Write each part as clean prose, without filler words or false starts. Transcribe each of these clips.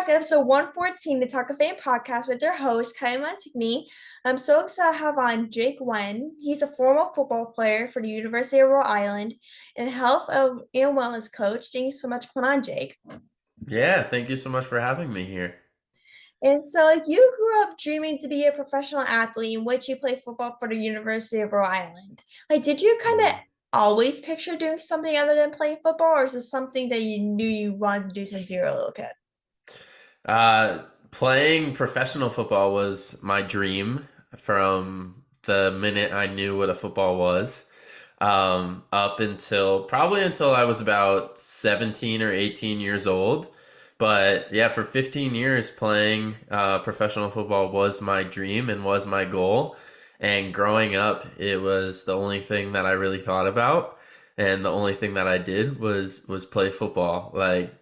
to episode 114, the Talk of Fame podcast with their host, Kylie. I'm so excited to have on Jake Whan. He's a former football player for the University of Rhode Island and and wellness coach. Thank you so much for coming on, Jake. Yeah, thank you so much for having me here. And so, you grew up dreaming to be a professional athlete in which you played football for the University of Rhode Island. Did you kind of Mm. always picture doing something other than playing football, or is this something that you knew you wanted to do since you were a little kid? Playing professional football was my dream from the minute I knew what a football was, up until probably until I was about 17 or 18 years old. But yeah, for 15 years, playing professional football was my dream and was my goal. And growing up, it was the only thing that I really thought about. And the only thing that I did was play football. Like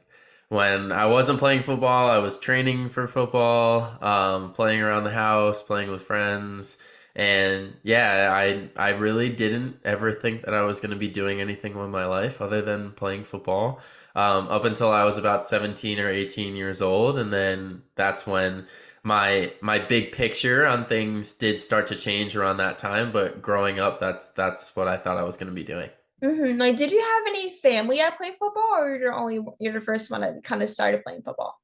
when I wasn't playing football, I was training for football, playing around the house, playing with friends. And yeah, I really didn't ever think that I was going to be doing anything with my life other than playing football, up until I was about 17 or 18 years old. And then that's when my big picture on things did start to change around that time. But growing up, that's what I thought I was going to be doing. Did you have any family that played football, or you're the first one that kind of started playing football?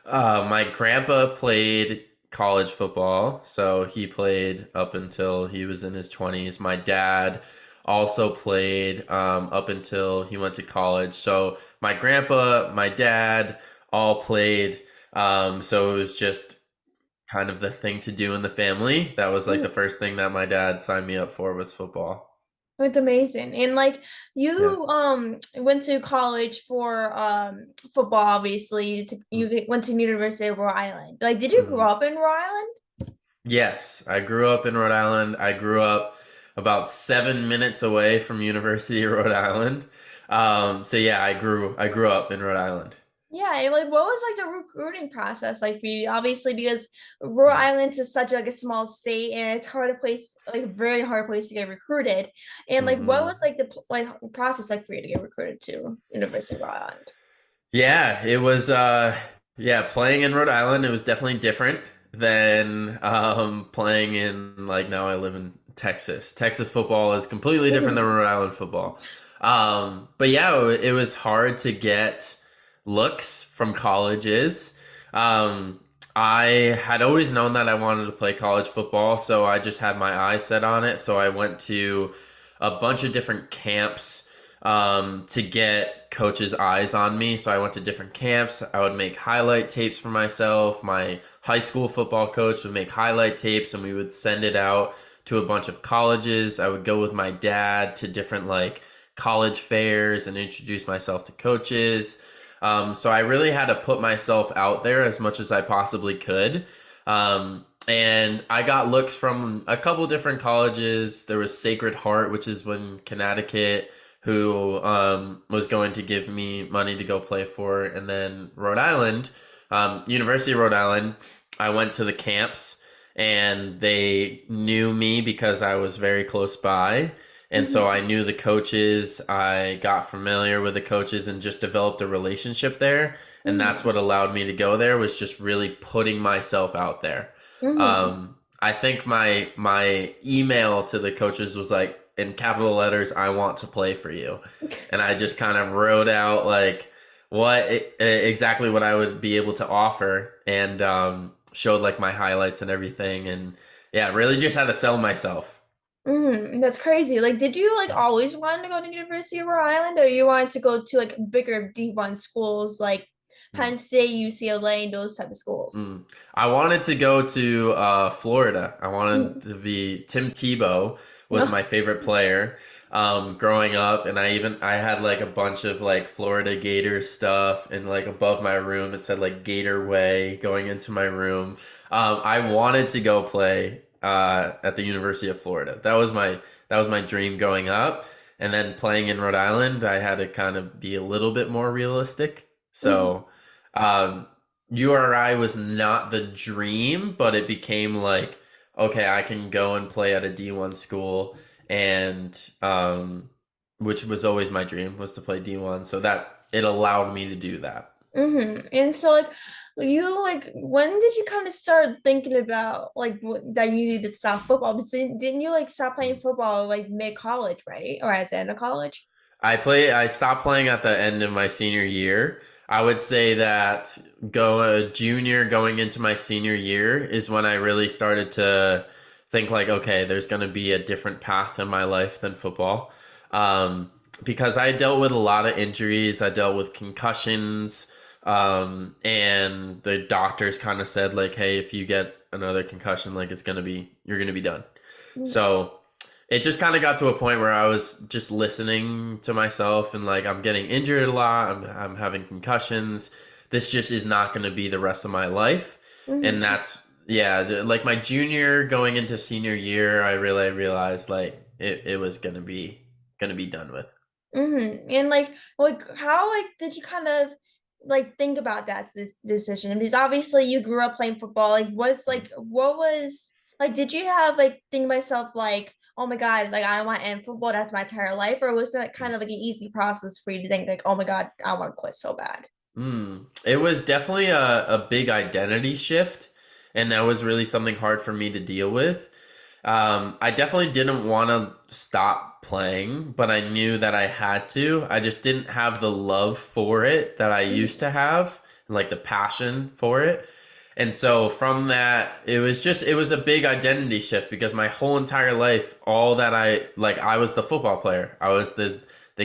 My grandpa played college football, so he played up until he was in his 20s. My dad also played up until he went to college. So my grandpa, my dad all played. So it was just kind of the thing to do in the family. That was like the first thing that my dad signed me up for was football. It's amazing. And Yeah. you went to college for football, obviously. You went to University of Rhode Island. Did you grow Mm-hmm. up in Rhode Island? Yes, I grew up in Rhode Island. I grew up about 7 minutes away from University of Rhode Island. So yeah, I grew up in Rhode Island. Yeah, and what was the recruiting process like for you? Obviously, because Rhode Island is such a small state, and it's hard to place very hard place to get recruited. And what Hmm. was process like for you to get recruited to University of Rhode Island? Yeah, it was yeah, playing in Rhode Island, it was definitely different than playing in like now I live in Texas. Texas football is completely different than Rhode Island football. But yeah, it was hard to get looks from colleges. Um, I had always known that I wanted to play college football, so I just had my eyes set on it. So I went to a bunch of different camps to get coaches' eyes on me. So I went to different camps. I would make highlight tapes for myself. My high school football coach would make highlight tapes and we would send it out to a bunch of colleges. I would go with my dad to different like college fairs and introduce myself to coaches. So I really had to put myself out there as much as I possibly could. And I got looks from a couple different colleges. There was Sacred Heart, which is in Connecticut, who was going to give me money to go play for. And then Rhode Island, University of Rhode Island, I went to the camps and they knew me because I was very close by. And so I knew the coaches, I got familiar with the coaches and just developed a relationship there. And that's what allowed me to go there was just really putting myself out there. Mm-hmm. I think my email to the coaches was like in capital letters, "I want to play for you," and I just kind of wrote out like exactly what I would be able to offer, and showed like my highlights and everything, and yeah, really just had to sell myself. That's crazy. Did you always want to go to University of Rhode Island, or you wanted to go to bigger D1 schools like Mm. Penn State, UCLA, and those type of schools? Mm. I wanted to go to Florida. I wanted Mm. to be Tim Tebow was No. my favorite player growing up, and I had like a bunch of like Florida Gators stuff, and like above my room it said like Gator Way going into my room. I wanted to go play at the University of Florida. That was my dream growing up, and then playing in Rhode Island, I had to kind of be a little bit more realistic. Mhm. So. Um, URI was not the dream, but it became like, okay, I can go and play at a D1 school, and which was always my dream was to play D1, so that it allowed me to do that. And so you like when did you kind of start thinking about like that you needed to stop football? Because didn't you like stop playing football like mid college, right? Or at the end of college? I stopped playing at the end of my senior year. I would say that junior going into my senior year is when I really started to think like, okay, there's going to be a different path in my life than football. Um, because I dealt with a lot of injuries. I dealt with concussions. And the doctors kind of said like, hey, if you get another concussion, like you're going to be done. So it just kind of got to a point where I was just listening to myself and like I'm getting injured a lot. I'm having concussions. This just is not going to be the rest of my life. And Mm-hmm. that's like my junior going into senior year, I really realized like it was going to be done with. And like how like did you kind of like think about that this decision? Because obviously you grew up playing football. What was like did you have like think myself like, oh my God, like I don't want to end football, that's my entire life? Or was that kind of like an easy process for you to think like, oh my God, I want to quit so bad? It was definitely a big identity shift, and that was really something hard for me to deal with. I definitely didn't want to stop playing, but I knew that I had to. I just didn't have the love for it that I used to have, like the passion for it. And so from that, it was a big identity shift because my whole entire life, all that I was the football player. I was the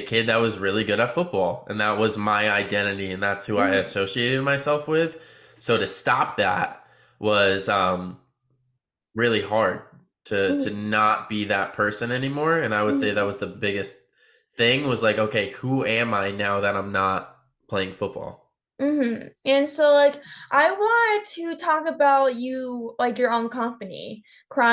kid that was really good at football, and that was my identity, and that's who I Mhm. associated myself with. So to stop that was really hard to Mhm. not be that person anymore. And I would say that Mhm. was the biggest thing was like, okay, who am I now that I'm not playing football? And so like I wanted to talk about you like your own company,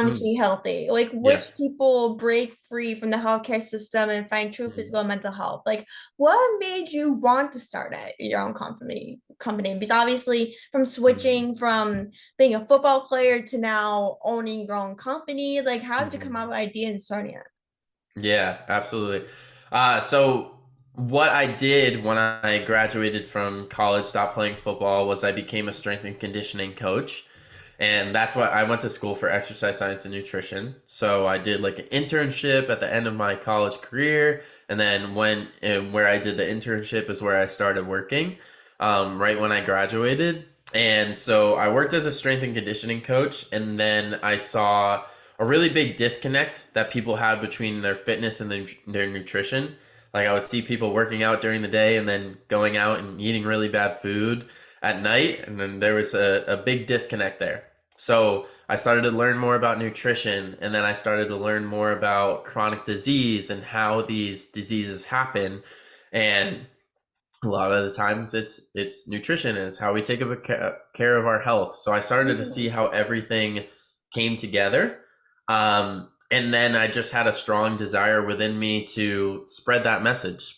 Mm, Chronically Healthy. Like yeah. which people break free from the healthcare system and find true Mhm, physical and mental health. Like what made you want to start your own company? Because obviously from mhm, switching from being a football player to now owning your own company, like how did you come mhm. up with the idea and starting it? Yeah, absolutely. So what I did when I graduated from college, stopped playing football, was I became a strength and conditioning coach. And that's why I went to school for exercise science and nutrition. So I did like an internship at the end of my college career. And then where I did the internship is where I started working, right when I graduated. And so I worked as a strength and conditioning coach. And then I saw a really big disconnect that people had between their fitness and their nutrition. Like I would see people working out during the day and then going out and eating really bad food at night. And then there was a big disconnect there. So I started to learn more about nutrition, and then I started to learn more about chronic disease and how these diseases happen. And a lot of the times it's nutrition is how we take care of our health. So I started to see Mhm. how everything came together. And then I just had a strong desire within me to spread that message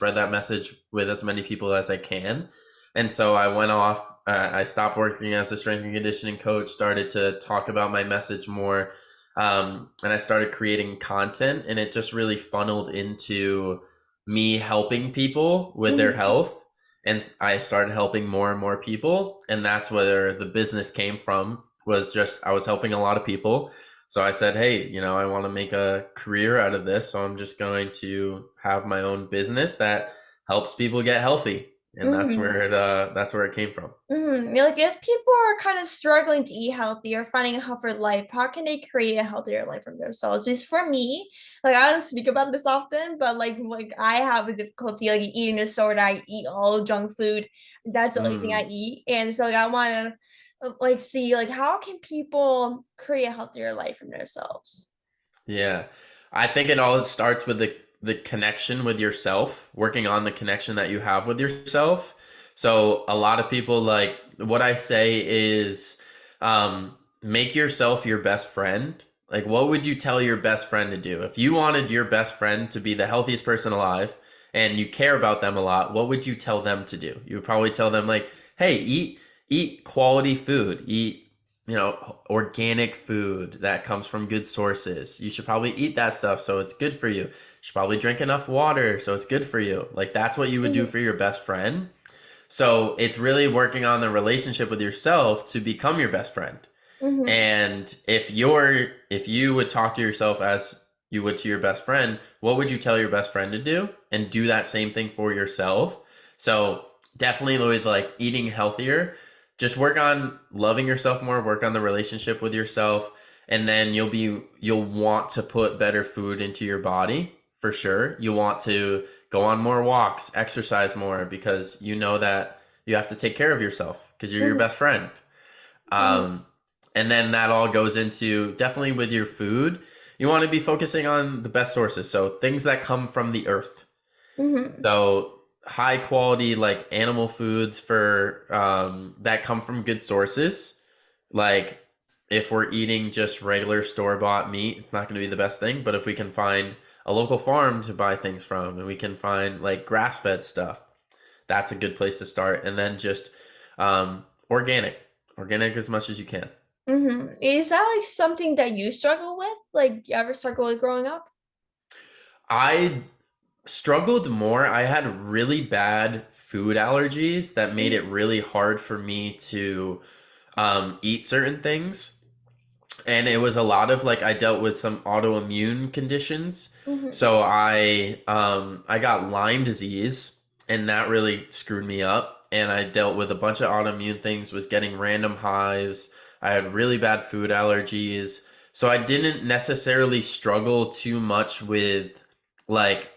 with as many people as I can. And so I went off. I stopped working as a strength and conditioning coach, started to talk about my message more, and I started creating content, and it just really funneled into me helping people with their Mhm. health. And I started helping more and more people, and that's where the business came from. Was just I was helping a lot of people, so I said, hey, I want to make a career out of this, so I'm just going to have my own business that helps people get healthy, and Mhm. that's where it came from. Yeah, like if people are kind of struggling to eat healthy or finding a healthier life, how can they create a healthier life for themselves? Because for me, like I don't speak about this often, but like I have a difficulty like eating a soda. I eat all junk food. That's the only thing I Mm, eat. And so like, I want to like see like how can people create a healthier life for themselves? yeah, I think it all starts with the connection with yourself, working on the connection that you have with yourself. So a lot of people like what I say is make yourself your best friend. Like, what would you tell your best friend to do? If you wanted your best friend to be the healthiest person alive and you care about them a lot, what would you tell them to do? You would probably tell them like, "Hey, eat quality food. Eat, organic food that comes from good sources. You should probably eat that stuff so it's good for you. You should probably drink enough water so it's good for you." Like that's what you would do for your best friend. So it's really working on the relationship with yourself to become your best friend. Mm-hmm. And if you would talk to yourself as you would to your best friend, what would you tell your best friend to do? And do that same thing for yourself. So definitely with like eating healthier, just work on loving yourself more, work on the relationship with yourself, and then you'll want to put better food into your body for sure. You'll want to go on more walks, exercise more because you know that you have to take care of yourself because you're your Mm-hmm. best friend. Um, and then that all goes into definitely with your food. You want to be focusing on the best sources. So things that come from the earth. Mm-hmm. So high quality like animal foods for that come from good sources. Like if we're eating just regular store bought meat, it's not going to be the best thing. But if we can find a local farm to buy things from, and we can find like grass fed stuff, that's a good place to start. And then just organic, organic as much as you can. Mm-hmm. Is that like something that you struggle with? Like, you ever struggle with growing up? I struggled more. I had really bad food allergies that made it really hard for me to eat certain things. And it was a lot of like I dealt with some autoimmune conditions. Mm-hmm. So I got Lyme disease and that really screwed me up. And I dealt with a bunch of autoimmune things, was getting random hives. I had really bad food allergies. So I didn't necessarily struggle too much with like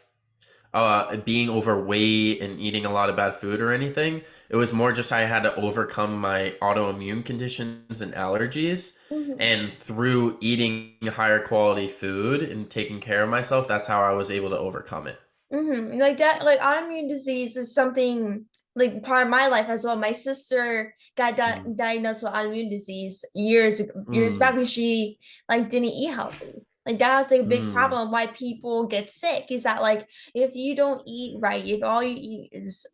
being overweight and eating a lot of bad food or anything. It was more just I had to overcome my autoimmune conditions and allergies. Mm-hmm. And through eating higher quality food and taking care of myself, that's how I was able to overcome it. Mm-hmm. Like that, like autoimmune disease is something like part of my life as well. My sister got Mm. diagnosed with autoimmune disease years back Mm. when she like didn't eat healthy. Like that was like a big Mm. problem why people get sick is that like if you don't eat right, if all you eat is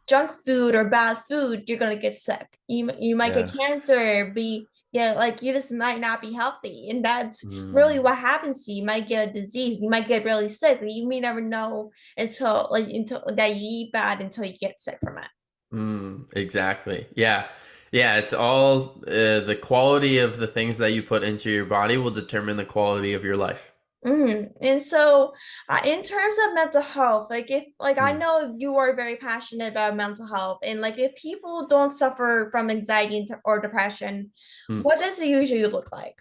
junk food or bad food, you're gonna get sick. You might get Yeah. cancer, be yeah, like you just might not be healthy. And that's really Mm. what happens to you. You might get a disease, you might get really sick, but you may never know until that you eat bad until you get sick from it. Mm. Exactly. Yeah. Yeah. It's all the quality of the things that you put into your body will determine the quality of your life. And so, in terms of mental health, like if like I Mm. know you are very passionate about mental health, and like if people don't suffer from anxiety or depression, Mm. what does it usually look like?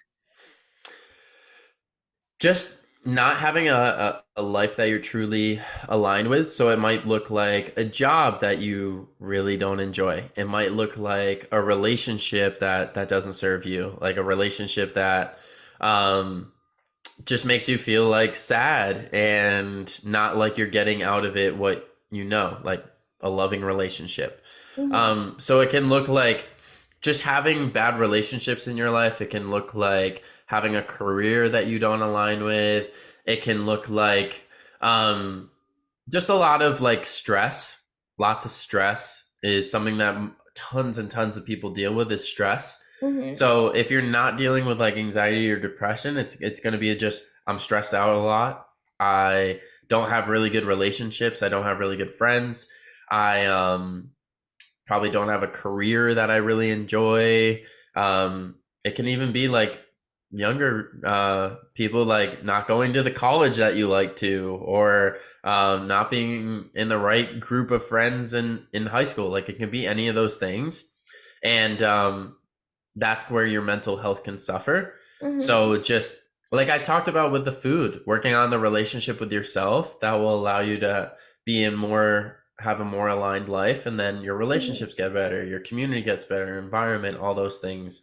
Just not having a life that you're truly aligned with. So it might look like a job that you really don't enjoy. It might look like a relationship that doesn't serve you, like a relationship that um, just makes you feel like sad and not like you're getting out of it what you know, like a loving relationship. Mm-hmm. So it can look like just having bad relationships in your life. It can look like having a career that you don't align with. It can look like um, just a lot of like stress. Lots of stress is something that tons and tons of people deal with is stress. Mm-hmm. So if you're not dealing with like anxiety or depression, it's going to be just I'm stressed out a lot. I don't have really good relationships. I don't have really good friends. I probably don't have a career that I really enjoy. It can even be like younger people like not going to the college that you like to, or not being in the right group of friends in high school. Like it can be any of those things, and that's where your mental health can suffer. Mm-hmm. So just like I talked about with the food, working on the relationship with yourself that will allow you to be in more have a more aligned life, and then your Mm-hmm. relationships get better, your community gets better, environment, all those things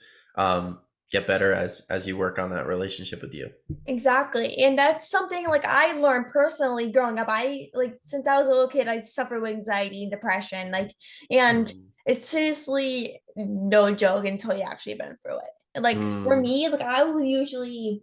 get better as you work on that relationship with you. Exactly. And that's something like I learned personally growing up. I like since I was a little kid, I suffered with anxiety and depression. Like, and Mm. it's seriously no joke until you actually been through it. And like for Mm. me, like I would usually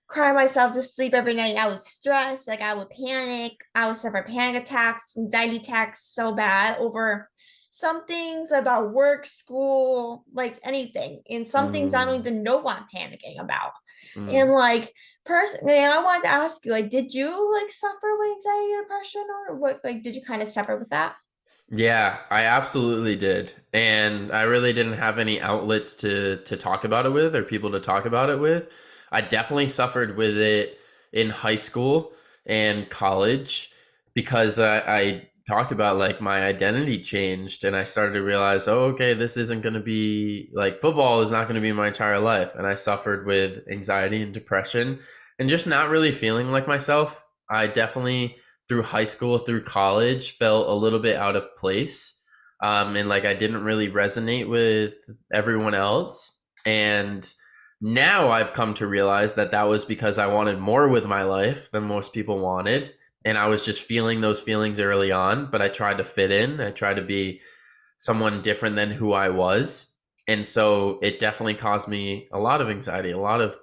cry myself to sleep every night. I would stress, like I would panic. I would suffer panic attacks, anxiety attacks so bad over some things about work, school, like anything. And some things I don't Mm. even know what I'm panicking about. And Mm. like personally, I wanted to ask you, like, did you like suffer with anxiety or depression or what like did you kind of suffer with that? Yeah, I absolutely did. And I really didn't have any outlets to talk about it with or people to talk about it with. I definitely suffered with it in high school and college because I talked about like my identity changed and I started to realize, oh, okay, this isn't going to be like football is not going to be my entire life. And I suffered with anxiety and depression and just not really feeling like myself. I definitely through high school, through college, felt a little bit out of place. And like I didn't really resonate with everyone else. And now I've come to realize that that was because I wanted more with my life than most people wanted. And I was just feeling those feelings early on, but I tried to fit in. I tried to be someone different than who I was. And so it definitely caused me a lot of anxiety, a lot of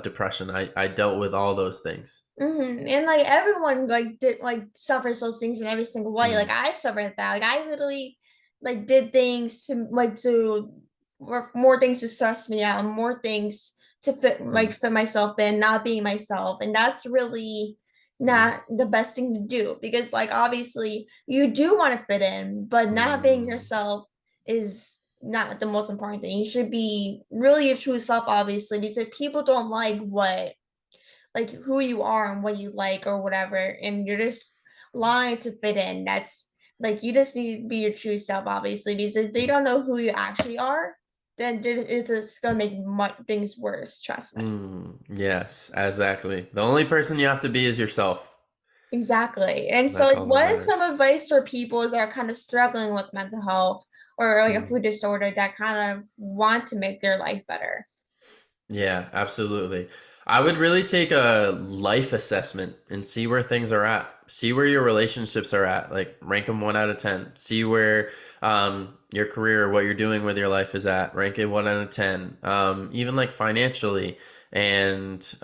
depression. I dealt with all those things. And like everyone like did like suffers those things in every single way. Like Mm, I suffered that. Like I literally like did things to like to or more things to stress me out, more things to mm, fit myself in, not being myself. And that's really mm, not the best thing to do because like obviously you do want to fit in, but not being mm. yourself is not the most important thing. You should be really your true self, obviously, because if people don't like who you are and what you like or whatever, and you're just lying to fit in. That's like you just need to be your true self, obviously, because if they Mm, don't know who you actually are, then it's just gonna make things worse. Trust me. yes, exactly. The only person you have to be is yourself. Exactly. And so, That's like, all that what is some matters. advice for people that are kind of struggling with mental health or like a Mm. food disorder that kind of want to make their life better? Yeah, absolutely. I would really take a life assessment and see where things are at. See where your relationships are at. Like rank them 1 out of 10. See where your career, what you're doing with your life is at. Rank it 1 out of 10. Even like financially and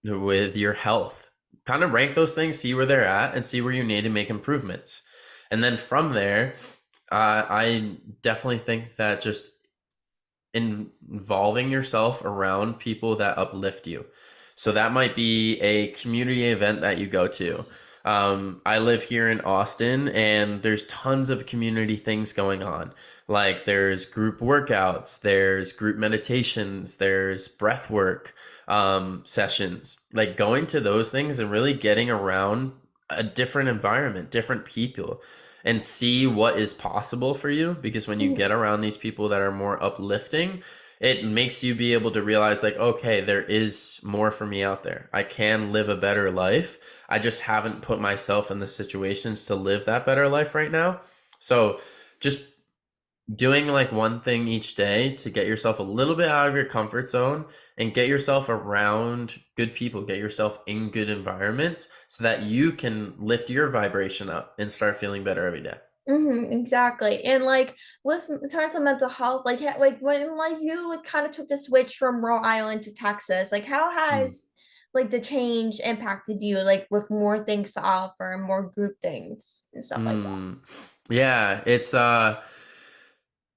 with your health. Kind of rank those things, see where they're at, and see where you need to make improvements. And then from there, I definitely think that just involving yourself around people that uplift you. So that might be a community event that you go to. I live here in Austin, and there's tons of community things going on. Like there's group workouts, there's group meditations, there's breath work sessions. Like going to those things and really getting around a different environment, different people, and see what is possible for you. Because when you Mhm. get around these people that are more uplifting, it makes you be able to realize like, okay, there is more for me out there. I can live a better life. I just haven't put myself in the situations to live that better life right now. So just doing like one thing each day to get yourself a little bit out of your comfort zone and get yourself around good people, get yourself in good environments so that you can lift your vibration up and start feeling better every day. Exactly. And like with in terms of mental health, like like when like you like, kind of took the switch from Rhode Island to Texas, like how Mm. has like the change impacted you, like with more things to offer and more group things and stuff like that? Mm. Yeah,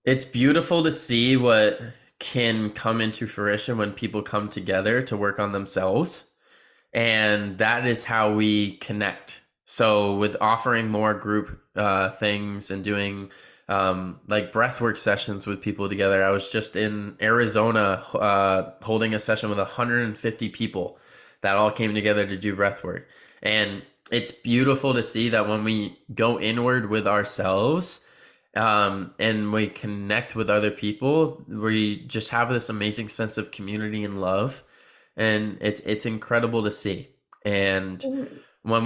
it's beautiful to see what can come into fruition when people come together to work on themselves. And that is how we connect. So, with offering more group things and doing like breathwork sessions with people together, I was just in Arizona holding a session with 150 people that all came together to do breathwork. And it's beautiful to see that when we go inward with ourselves, and we connect with other people, we just have this amazing sense of community and love, and it's incredible to see. And Mhm. when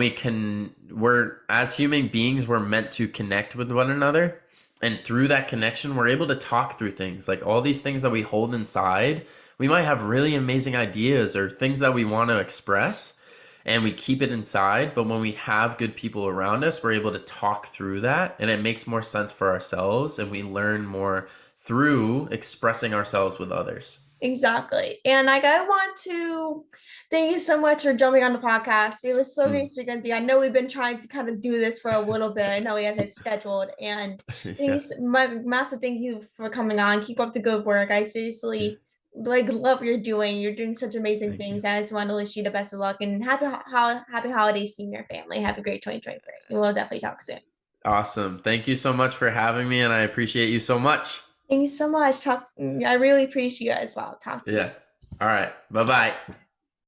we're as human beings, we're meant to connect with one another, and through that connection, we're able to talk through things like all these things that we hold inside. We might have really amazing ideas or things that we want to express, and we keep it inside. But when we have good people around us, we're able to talk through that, and it makes more sense for ourselves, and we learn more through expressing ourselves with others. Exactly. And like I want to thank you so much for jumping on the podcast. It was so great Mm. speaking to you. I know we've been trying to kind of do this for a little bit. I know we have it scheduled. And Yeah. thanks, my massive thank you for coming on. Keep up the good work. I seriously like love what you're doing. You're doing such amazing Thank you. things. And I just want to wish you the best of luck and happy holidays to you and your family. Have a great 2023. We'll definitely talk soon. Awesome. Thank you so much for having me, and I appreciate you so much. Thank you so much. I really appreciate you as well. Talk to you. Yeah. All right. Bye bye.